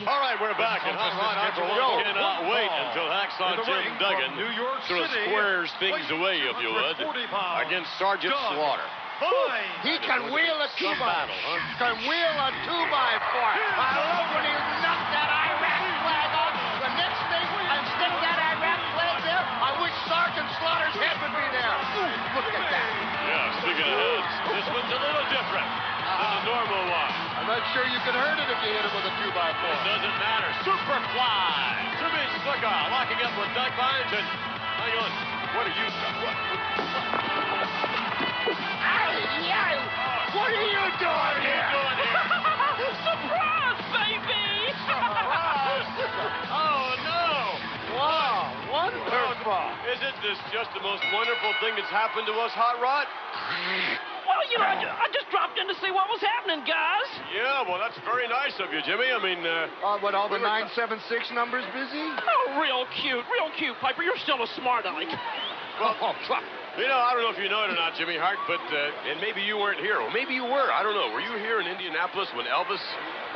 All right, we're back. And Hot Rod after one cannot wait until Hacksaw Jim Duggan sort of squares things away, if you would, against Sergeant Slaughter. He can wheel a 2x4. Can wheel a 2x4. I love when he knocked that Iraq flag off. The next thing, and stick that Iraq flag there. I wish Sergeant Slaughter's head would be there. Look at that. Yeah, speaking of heads, this one's a little different than the normal one. I'm not sure you can hurt it if you hit him with a 2x4. It doesn't matter. Superfly. Jimmy Snuka locking up with Doug Vines. And hang on. What are you doing? What are you doing here? Surprise, baby! Surprise! Oh, no! Wow, wonderful. Isn't this just the most wonderful thing that's happened to us, Hot Rod? Well, you know, I just dropped in to see what was happening, guys. Yeah, well, that's very nice of you, Jimmy. I mean, what, all the 976 numbers busy? Oh, real cute, Piper. You're still a smart aleck. Well, you know, I don't know if you know it or not, Jimmy Hart, but, and maybe you weren't here, or maybe you were, I don't know. Were you here in Indianapolis when Elvis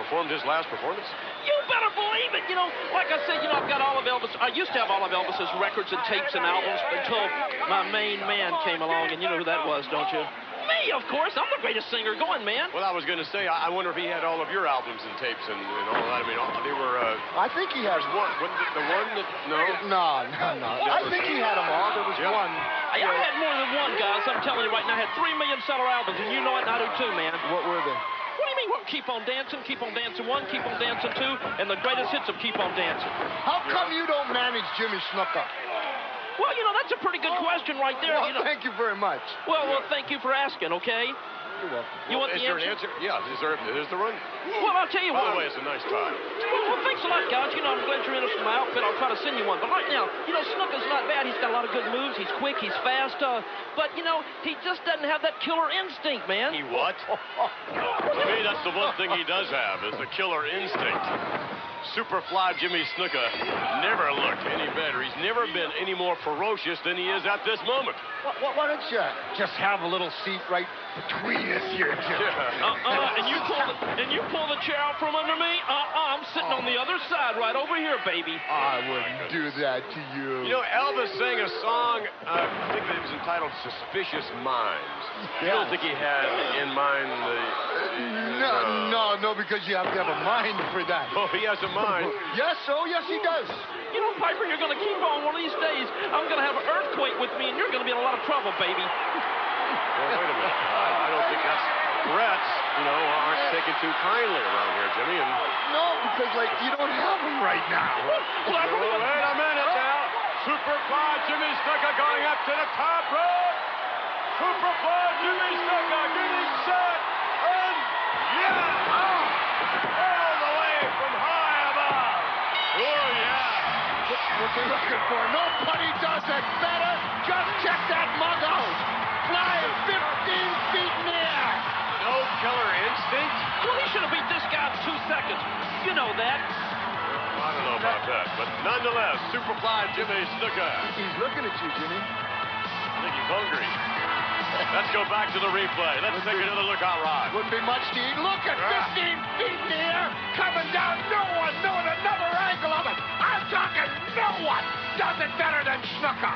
performed his last performance? You better believe it. You know, like I said, you know, I've got all of Elvis. I used to have all of Elvis's records and tapes and albums until my main man came along, and you know who that was, don't you? Me, of course. I'm the greatest singer going, man. Well, I was going to say, I wonder if he had all of your albums and tapes and all that. I mean, they were... I think he has one. The one that... No? No. I think he had them all. There was one. I had more than one, guys. I'm telling you right now, I had 3 million seller albums, and you know it, and I do too, man. What were they? What do you mean? Keep on Dancing 1, Keep on Dancing 2, and the greatest hits of Keep on Dancing. How come you don't manage Jimmy Snuka? Well, you know, that's a pretty good question right there. Well, you know. Thank you very much. Well, thank you for asking, okay? You're welcome. You want the answer? Is there an answer? Yeah, is there one? Well, I'll tell you what. By the way, it's a nice time. Well, thanks a lot, guys. You know, I'm glad you're interested in my outfit. I'll try to send you one. But right now, you know, Snuka's not bad. He's got a lot of good moves. He's quick. He's fast. But, you know, he just doesn't have that killer instinct, man. He what? To me, that's the one thing he does have, is the killer instinct. Superfly Jimmy Snuka never looked any better. He's never been any more ferocious than he is at this moment. Why don't you just have a little seat right between us here, Jim? And you pull the chair out from under me? I'm sitting on the other side right over here, baby. I wouldn't do that to you. You know, Elvis sang a song, I think it was entitled Suspicious Minds. Yeah. I don't think he had in mind the... No, because you have to have a mind for that. Oh, he has a mind. Yes, he does. You know, Piper, you're going to keep on one of these days. I'm going to have an earthquake with me, and you're going to be in a lot of trouble, baby. Well, wait a minute. I don't think that's... Threats, you know, aren't taken too kindly around here, Jimmy. And... No, because, like, you don't have them right now. Wait a minute now. Superfly Jimmy Snuka going up to the top rope. Superfly Jimmy Snuka getting set. And, yeah! All the way from high above. Oh, yeah. What's he looking for? Nobody does it better. Just check that mug out. Flying 15 feet in the air. No killer instinct? Well, he should have beat this guy in 2 seconds. You know that. I don't know about that, but nonetheless, Superfly Jimmy Snuka. He's looking at you, Jimmy. I think he's hungry. Let's go back to the replay. Let's take another look, Hot Rod. Wouldn't be much to eat. Look at 15 feet in the air, coming down. No one knowing another angle of it. I'm talking no one does it better than Snuka.